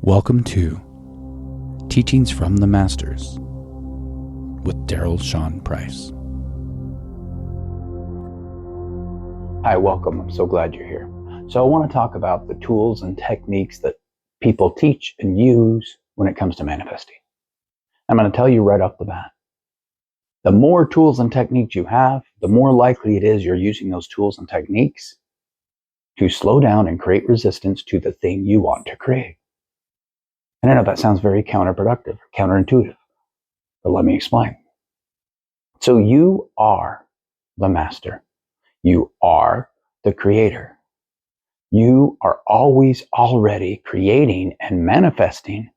Welcome to Teachings from the Masters with Daryl Shaun Price. Hi, welcome. I'm so glad you're here. So I want to talk about the tools and techniques that people teach and use when it comes to manifesting. I'm going to tell you right off the bat. The more tools and techniques you have, the more likely it is you're using those tools and techniques to slow down and create resistance to the thing you want to create. And I know that sounds very counterproductive, counterintuitive, but let me explain. So you are the master. You are the creator. You are always already creating and manifesting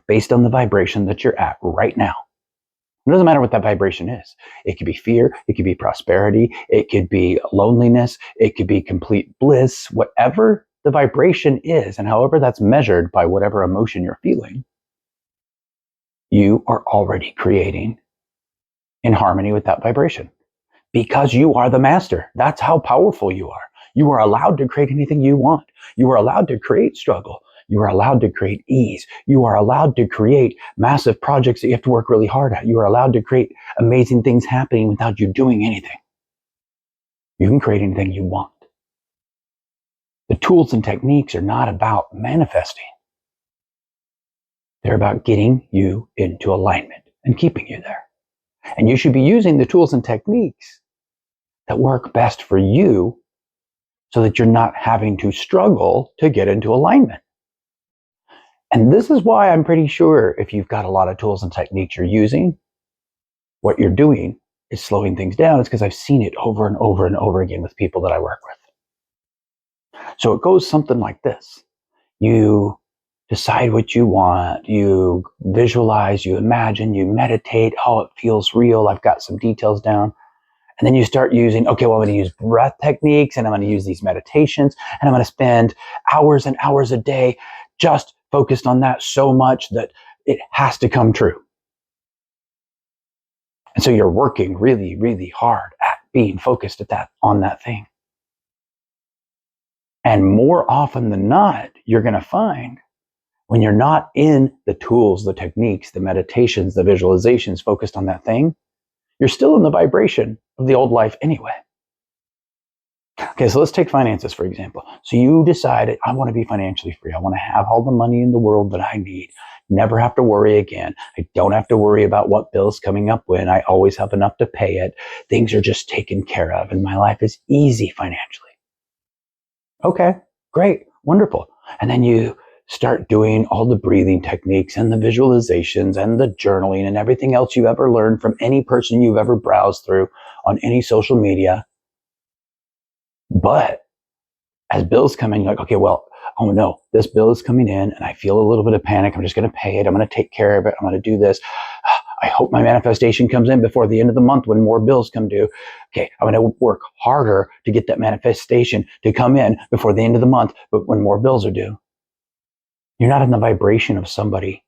based on the vibration that you're at right now. It doesn't matter what that vibration is. It could be fear, it could be prosperity, it could be loneliness, it could be complete bliss, whatever the vibration is, and however that's measured by whatever emotion you're feeling, you are already creating in harmony with that vibration because you are the master. That's how powerful you are. You are allowed to create anything you want. You are allowed to create struggle. You are allowed to create ease. You are allowed to create massive projects that you have to work really hard at. You are allowed to create amazing things happening without you doing anything. You can create anything you want. The tools and techniques are not about manifesting. They're about getting you into alignment and keeping you there. And you should be using the tools and techniques that work best for you so that you're not having to struggle to get into alignment. And this is why I'm pretty sure if you've got a lot of tools and techniques you're using, what you're doing is slowing things down. It's because I've seen it over and over and over again with people that I work with. So it goes something like this. You decide what you want, you visualize, you imagine, you meditate, oh, it feels real, I've got some details down. And then you start using, okay, well, I'm going to use breath techniques and I'm going to use these meditations and I'm going to spend hours and hours a day just focused on that so much that it has to come true. And so you're working really, really hard at being focused on that thing. And more often than not, you're going to find when you're not in the tools, the techniques, the meditations, the visualizations focused on that thing, you're still in the vibration of the old life anyway. Okay, so let's take finances, for example. So you decided, I want to be financially free. I want to have all the money in the world that I need. Never have to worry again. I don't have to worry about what bill's coming up when. I always have enough to pay it. Things are just taken care of and my life is easy financially. Okay, great, wonderful. And then you start doing all the breathing techniques and the visualizations and the journaling and everything else you ever learned from any person you've ever browsed through on any social media. But as bills come in, you're like, okay, well, oh no, this bill is coming in and I feel a little bit of panic. I'm just going to pay it. I'm going to take care of it. I'm going to do this. I hope my manifestation comes in before the end of the month when more bills come due. Okay, I'm going to work harder to get that manifestation to come in before the end of the month, but when more bills are due. You're not in the vibration of somebody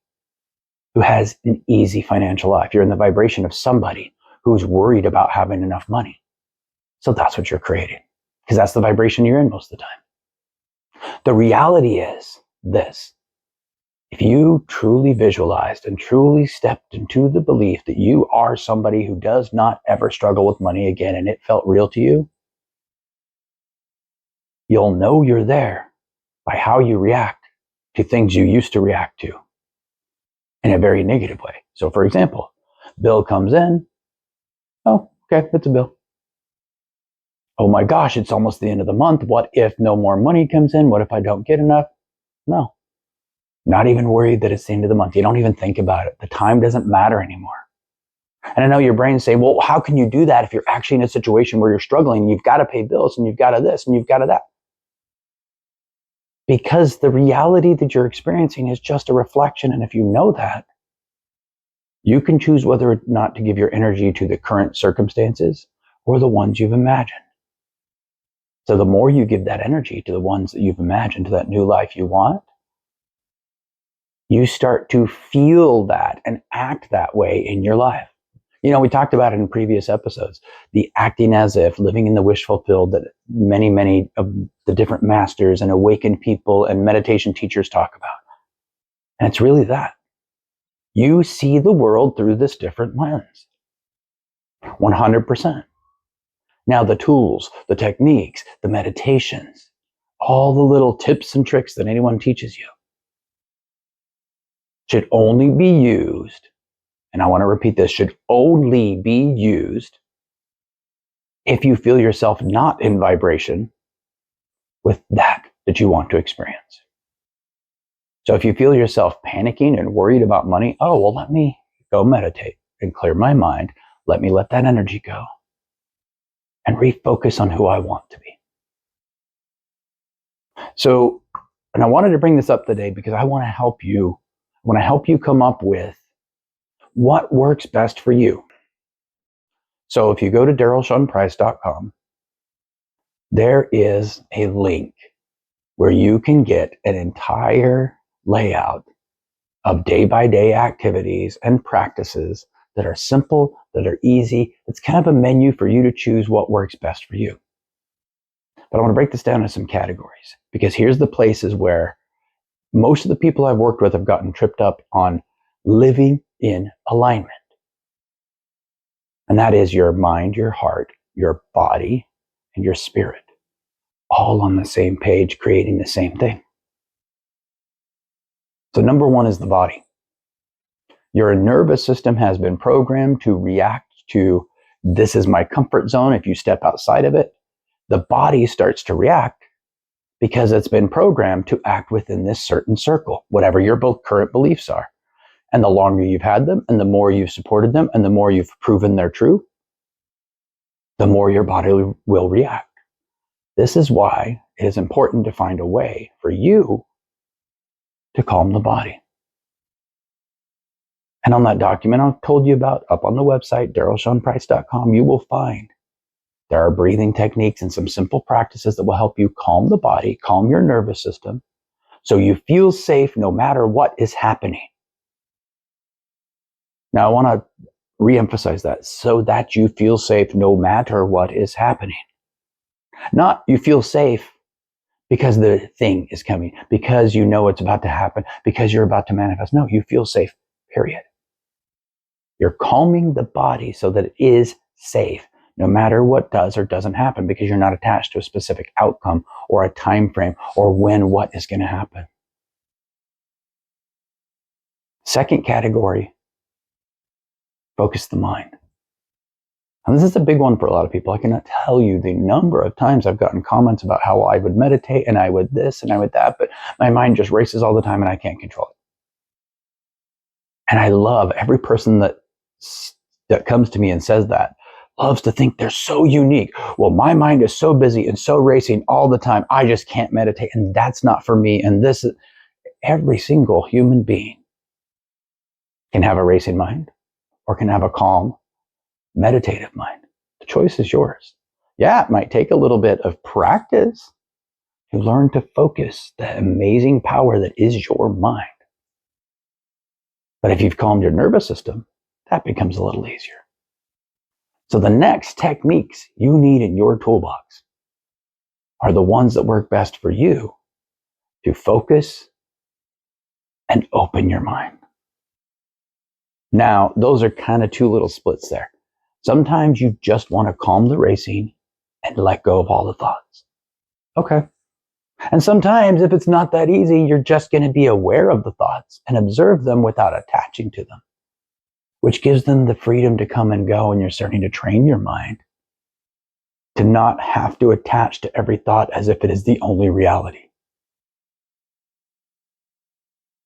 who has an easy financial life. You're in the vibration of somebody who's worried about having enough money. So that's what you're creating, because that's the vibration you're in most of the time. The reality is this. If you truly visualized and truly stepped into the belief that you are somebody who does not ever struggle with money again and it felt real to you, you'll know you're there by how you react to things you used to react to in a very negative way. So for example, bill comes in. Oh, okay, it's a bill. Oh my gosh, it's almost the end of the month. What if no more money comes in? What if I don't get enough? No. Not even worried that it's the end of the month. You don't even think about it. The time doesn't matter anymore. And I know your brain's saying, well, how can you do that if you're actually in a situation where you're struggling and you've got to pay bills and you've got to this and you've got to that? Because the reality that you're experiencing is just a reflection. And if you know that, you can choose whether or not to give your energy to the current circumstances or the ones you've imagined. So the more you give that energy to the ones that you've imagined, to that new life you want, you start to feel that and act that way in your life. You know, we talked about it in previous episodes, the acting as if, living in the wish fulfilled that many, many of the different masters and awakened people and meditation teachers talk about. And it's really that. You see the world through this different lens. 100%. Now, the tools, the techniques, the meditations, all the little tips and tricks that anyone teaches you should only be used, and I want to repeat this, should only be used if you feel yourself not in vibration with that you want to experience. So if you feel yourself panicking and worried about money, oh, well, let me go meditate and clear my mind. Let me let that energy go and refocus on who I want to be. So, and I wanted to bring this up today because I want to help you. I want to help you come up with what works best for you. So if you go to DarylShaunPrice.com, there is a link where you can get an entire layout of day-by-day activities and practices that are simple, that are easy. It's kind of a menu for you to choose what works best for you. But I want to break this down into some categories because here's the places where most of the people I've worked with have gotten tripped up on living in alignment. And that is your mind, your heart, your body, and your spirit, all on the same page, creating the same thing. So number one is the body. Your nervous system has been programmed to react to, this is my comfort zone. If you step outside of it, the body starts to react because it's been programmed to act within this certain circle, whatever your current beliefs are. And the longer you've had them, and the more you've supported them, and the more you've proven they're true, the more your body will react. This is why it is important to find a way for you to calm the body. And on that document I told you about up on the website, DarylShaunPrice.com, you will find there are breathing techniques and some simple practices that will help you calm the body, calm your nervous system, so you feel safe no matter what is happening. Now, I want to reemphasize that, so that you feel safe no matter what is happening. Not you feel safe because the thing is coming, because you know it's about to happen, because you're about to manifest. No, you feel safe, period. You're calming the body so that it is safe, no matter what does or doesn't happen, because you're not attached to a specific outcome or a time frame or when what is going to happen. Second category, focus the mind. And this is a big one for a lot of people. I cannot tell you the number of times I've gotten comments about how I would meditate and I would this and I would that, but my mind just races all the time and I can't control it. And I love every person that comes to me and says that, loves to think they're so unique. Well, my mind is so busy and so racing all the time, I just can't meditate, and that's not for me. And this is, every single human being can have a racing mind or can have a calm, meditative mind. The choice is yours. Yeah, it might take a little bit of practice to learn to focus the amazing power that is your mind. But if you've calmed your nervous system, that becomes a little easier. So the next techniques you need in your toolbox are the ones that work best for you to focus and open your mind. Now, those are kind of two little splits there. Sometimes you just want to calm the racing and let go of all the thoughts. Okay. And sometimes if it's not that easy, you're just going to be aware of the thoughts and observe them without attaching to them, which gives them the freedom to come and go, and you're starting to train your mind to not have to attach to every thought as if it is the only reality.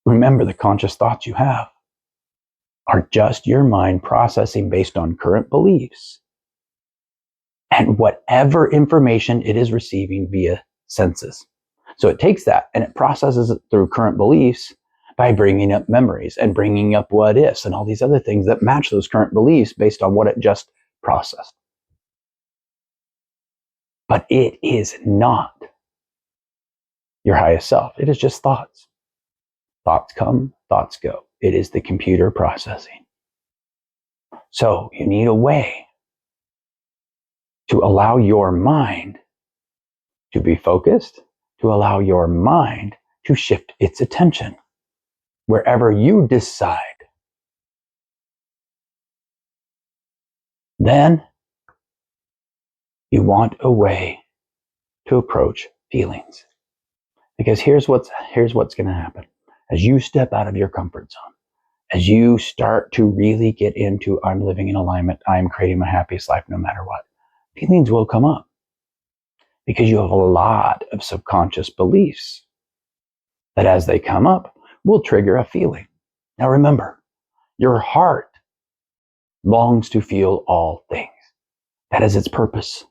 Remember, the conscious thoughts you have are just your mind processing based on current beliefs and whatever information it is receiving via senses. So it takes that and it processes it through current beliefs by bringing up memories and bringing up what ifs and all these other things that match those current beliefs based on what it just processed. But it is not your highest self. It is just thoughts. Thoughts come, thoughts go. It is the computer processing. So you need a way to allow your mind to be focused, to allow your mind to shift its attention. wherever you decide, then you want a way to approach feelings. Because here's what's going to happen. As you step out of your comfort zone, as you start to really get into, I'm living in alignment, I'm creating my happiest life no matter what, feelings will come up because you have a lot of subconscious beliefs that as they come up will trigger a feeling. Now remember, your heart longs to feel all things. That is its purpose.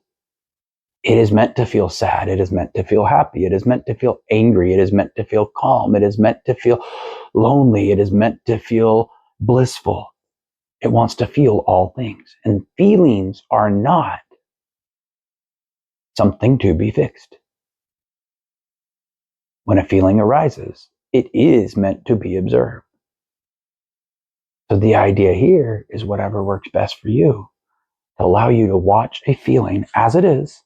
It is meant to feel sad. It is meant to feel happy. It is meant to feel angry. It is meant to feel calm. It is meant to feel lonely. It is meant to feel blissful. It wants to feel all things. And feelings are not something to be fixed. When a feeling arises, it is meant to be observed. So the idea here is whatever works best for you, to allow you to watch a feeling as it is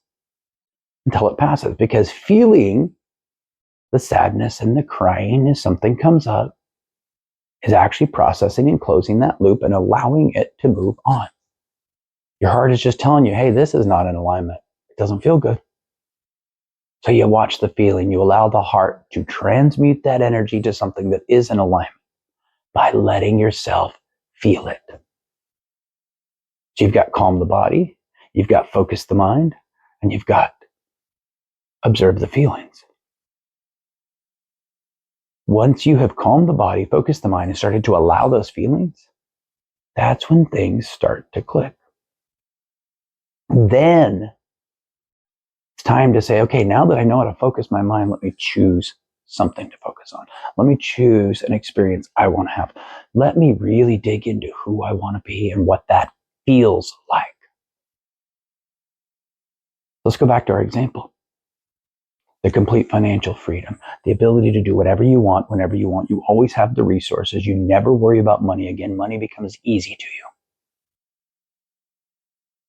until it passes. Because feeling the sadness and the crying as something comes up is actually processing and closing that loop and allowing it to move on. Your heart is just telling you, hey, this is not in alignment. It doesn't feel good. So you watch the feeling. You allow the heart to transmute that energy to something that is in alignment by letting yourself feel it. So you've got calm the body, you've got focus the mind, and you've got observe the feelings. Once you have calmed the body, focused the mind, and started to allow those feelings, that's when things start to click. Then it's time to say, okay, now that I know how to focus my mind, let me choose something to focus on. Let me choose an experience I want to have. Let me really dig into who I want to be and what that feels like. Let's go back to our example. The complete financial freedom, the ability to do whatever you want, whenever you want. You always have the resources. You never worry about money again. Money becomes easy to you.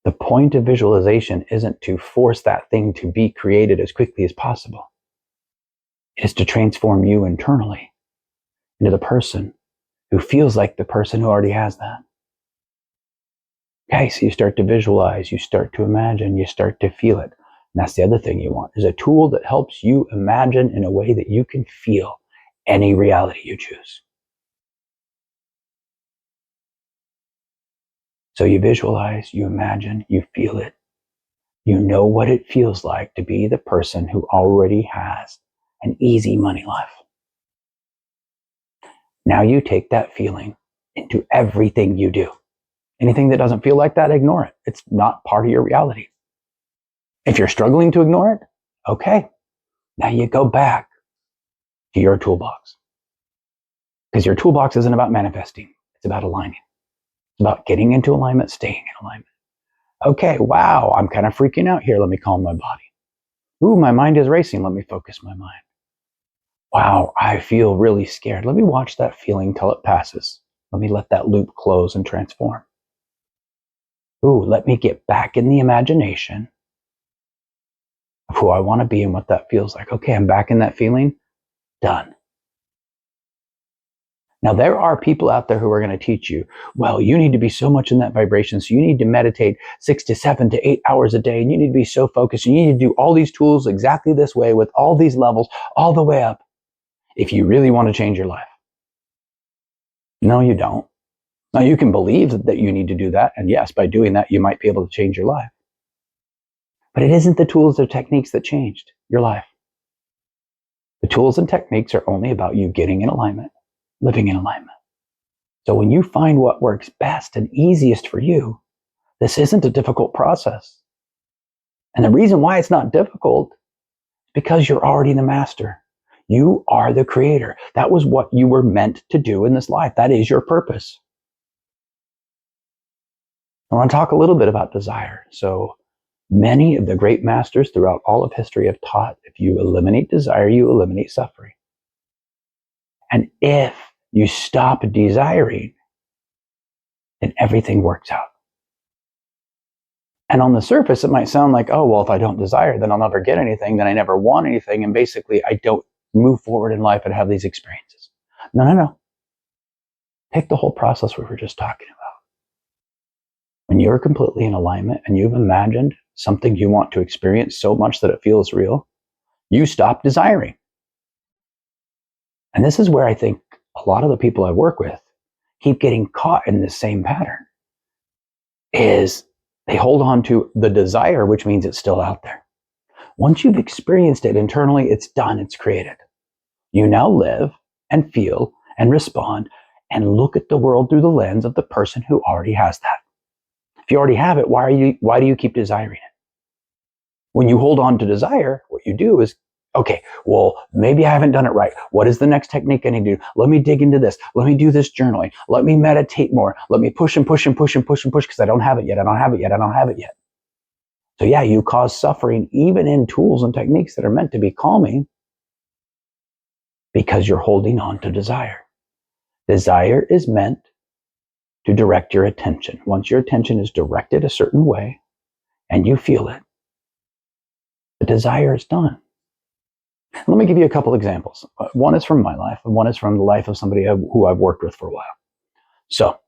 The point of visualization isn't to force that thing to be created as quickly as possible. It is to transform you internally into the person who feels like the person who already has that. Okay, so you start to visualize, you start to imagine, you start to feel it. And that's the other thing you want, is a tool that helps you imagine in a way that you can feel any reality you choose. So you visualize, you imagine, you feel it. You know what it feels like to be the person who already has an easy money life. Now you take that feeling into everything you do. Anything that doesn't feel like that, ignore it. It's not part of your reality. If you're struggling to ignore it, okay. Now you go back to your toolbox. Because your toolbox isn't about manifesting. It's about aligning. It's about getting into alignment, staying in alignment. Okay, wow, I'm kind of freaking out here. Let me calm my body. Ooh, my mind is racing. Let me focus my mind. Wow, I feel really scared. Let me watch that feeling till it passes. Let me let that loop close and transform. Ooh, let me get back in the imagination of who I want to be and what that feels like. Okay, I'm back in that feeling. Done. Now, there are people out there who are going to teach you, well, you need to be so much in that vibration, so you need to meditate 6 to 7 to 8 hours a day, and you need to be so focused, and you need to do all these tools exactly this way with all these levels all the way up if you really want to change your life. No, you don't. Now, you can believe that you need to do that, and yes, by doing that, you might be able to change your life. But it isn't the tools or techniques that changed your life. The tools and techniques are only about you getting in alignment, living in alignment. So when you find what works best and easiest for you, this isn't a difficult process. And the reason why it's not difficult is because you're already the master. You are the creator. That was what you were meant to do in this life. That is your purpose. I want to talk a little bit about desire. So many of the great masters throughout all of history have taught if you eliminate desire, you eliminate suffering. And if you stop desiring, then everything works out. And on the surface, it might sound like, oh, well, if I don't desire, then I'll never get anything, then I never want anything, and basically I don't move forward in life and have these experiences. No. Take the whole process we were just talking about. When you're completely in alignment and you've imagined something you want to experience so much that it feels real, you stop desiring. And this is where I think a lot of the people I work with keep getting caught in this same pattern, is they hold on to the desire, which means it's still out there. Once you've experienced it internally, it's done, it's created. You now live and feel and respond and look at the world through the lens of the person who already has that. If you already have it, why do you keep desiring it? When you hold on to desire, what you do is, okay, well, maybe I haven't done it right. What is the next technique I need to do? Let me dig into this. Let me do this journaling. Let me meditate more. Let me push and push and push and push and push because I don't have it yet. I don't have it yet. I don't have it yet. So yeah, you cause suffering even in tools and techniques that are meant to be calming because you're holding on to desire. Desire is meant to direct your attention. Once your attention is directed a certain way and you feel it, the desire is done. Let me give you a couple examples. One is from my life, and one is from the life of somebody who I've worked with for a while. So,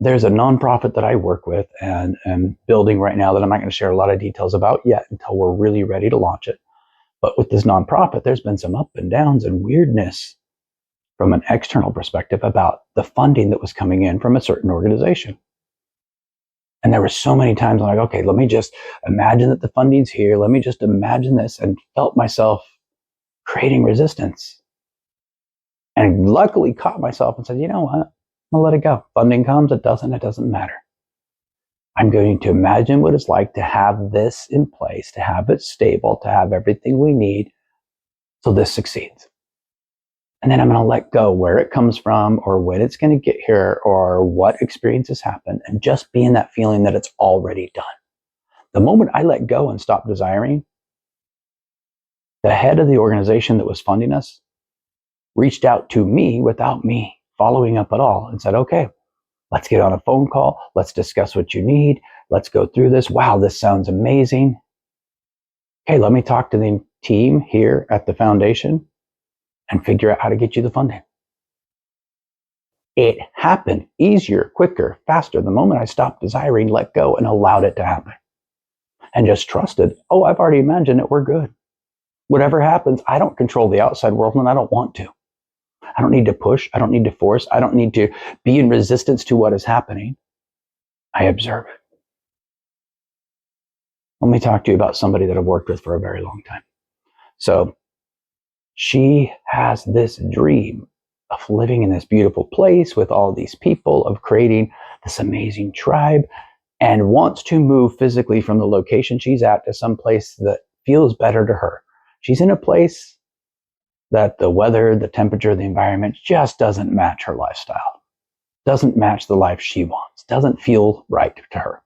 there's a nonprofit that I work with and am building right now that I'm not going to share a lot of details about yet until we're really ready to launch it. But with this nonprofit, there's been some up and downs and weirdness from an external perspective about the funding that was coming in from a certain organization. And there were so many times I'm like, okay, let me just imagine that the funding's here. Let me just imagine this, and felt myself creating resistance. And luckily caught myself and said, you know what? I'm gonna let it go. Funding comes, it doesn't matter. I'm going to imagine what it's like to have this in place, to have it stable, to have everything we need so this succeeds. And then I'm going to let go where it comes from or when it's going to get here or what experiences happen, and just be in that feeling that it's already done. The moment I let go and stop desiring, the head of the organization that was funding us reached out to me without me following up at all and said, okay, let's get on a phone call. Let's discuss what you need. Let's go through this. Wow, this sounds amazing. Okay, let me talk to the team here at the foundation and figure out how to get you the funding. It happened easier, quicker, faster the moment I stopped desiring, let go, and allowed it to happen. And just trusted, oh, I've already imagined it, we're good. Whatever happens, I don't control the outside world, and I don't want to. I don't need to push, I don't need to force, I don't need to be in resistance to what is happening. I observe it. Let me talk to you about somebody that I've worked with for a very long time. So she has this dream of living in this beautiful place with all these people, of creating this amazing tribe, and wants to move physically from the location she's at to some place that feels better to her. She's in a place that the weather, the temperature, the environment just doesn't match her lifestyle, doesn't match the life she wants, doesn't feel right to her.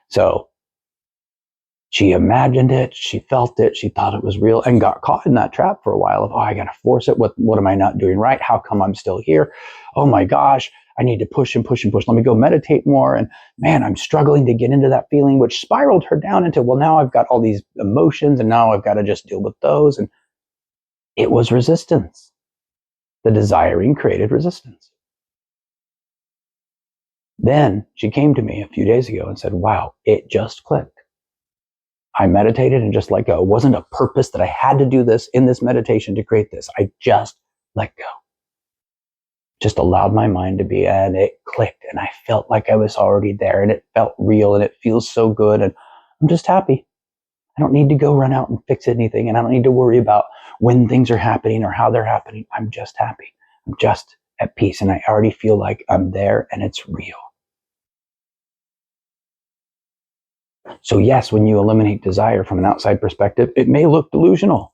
So she imagined it, she felt it, she thought it was real, and got caught in that trap for a while of, oh, I got to force it. What am I not doing right? How come I'm still here? Oh my gosh, I need to push and push and push. Let me go meditate more. And man, I'm struggling to get into that feeling, which spiraled her down into, well, now I've got all these emotions and now I've got to just deal with those. And it was resistance. The desiring created resistance. Then she came to me a few days ago and said, wow, it just clicked. I meditated and just let go. It wasn't a purpose that I had to do this in this meditation to create this. I just let go. Just allowed my mind to be, and it clicked, and I felt like I was already there, and it felt real, and it feels so good, and I'm just happy. I don't need to go run out and fix anything, and I don't need to worry about when things are happening or how they're happening. I'm just happy. I'm just at peace, and I already feel like I'm there, and it's real. So yes, when you eliminate desire from an outside perspective, it may look delusional.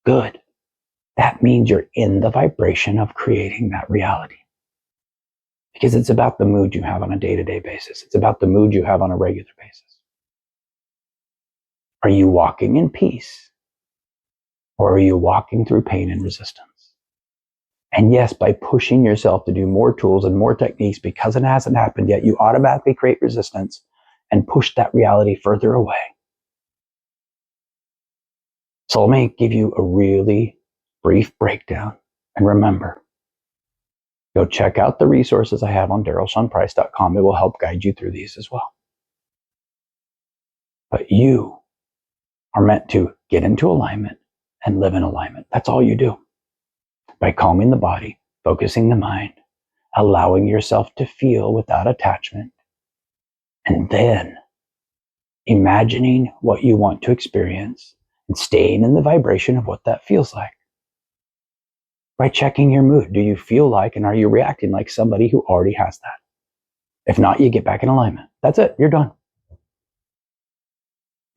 Good. That means you're in the vibration of creating that reality. Because it's about the mood you have on a day-to-day basis. It's about the mood you have on a regular basis. Are you walking in peace? Or are you walking through pain and resistance? And yes, by pushing yourself to do more tools and more techniques because it hasn't happened yet, you automatically create resistance and push that reality further away. So let me give you a really brief breakdown And remember, go check out the resources I have on darylshaunprice.com. It will help guide you through these as well. But you are meant to get into alignment and live in alignment. That's all you do. By calming the body, focusing the mind, allowing yourself to feel without attachment, and then imagining what you want to experience and staying in the vibration of what that feels like. By checking your mood, do you feel like and are you reacting like somebody who already has that? If not, you get back in alignment. That's it. You're done.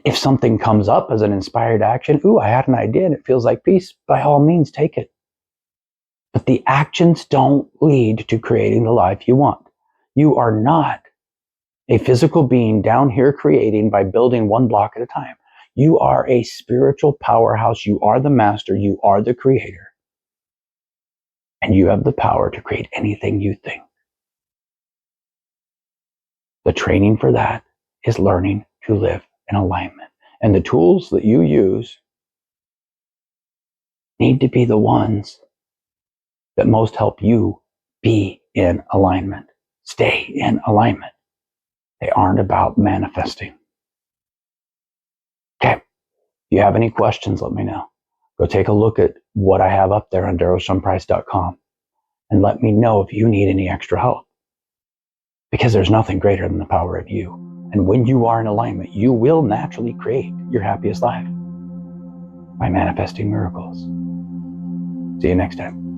If something comes up as an inspired action, ooh, I had an idea and it feels like peace, by all means, take it. But the actions don't lead to creating the life you want. You are not a physical being down here creating by building one block at a time. You are a spiritual powerhouse. You are the master. You are the creator. And you have the power to create anything you think. The training for that is learning to live in alignment. And the tools that you use need to be the ones that most help you be in alignment. Stay in alignment. They aren't about manifesting. Okay. If you have any questions, let me know. Go take a look at what I have up there on darylshaunprice.com and let me know if you need any extra help. Because there's nothing greater than the power of you. And when you are in alignment, you will naturally create your happiest life by manifesting miracles. See you next time.